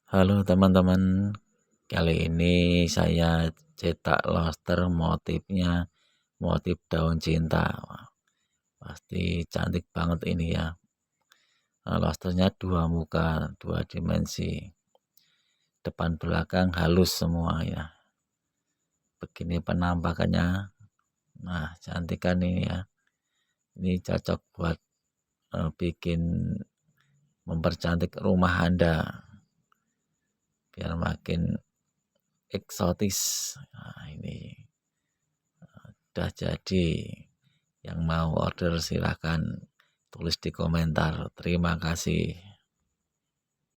Halo teman-teman, kali ini saya cetak loster motifnya motif daun cinta. Wah, pasti cantik banget ini ya. Losternya dua muka, dua dimensi, depan belakang halus semua ya. Begini penampakannya. Nah, cantik kan ini ya. Ini cocok buat bikin mempercantik rumah Anda biar makin eksotis. Nah, ini udah jadi. Yang mau order silahkan tulis di komentar. Terima kasih.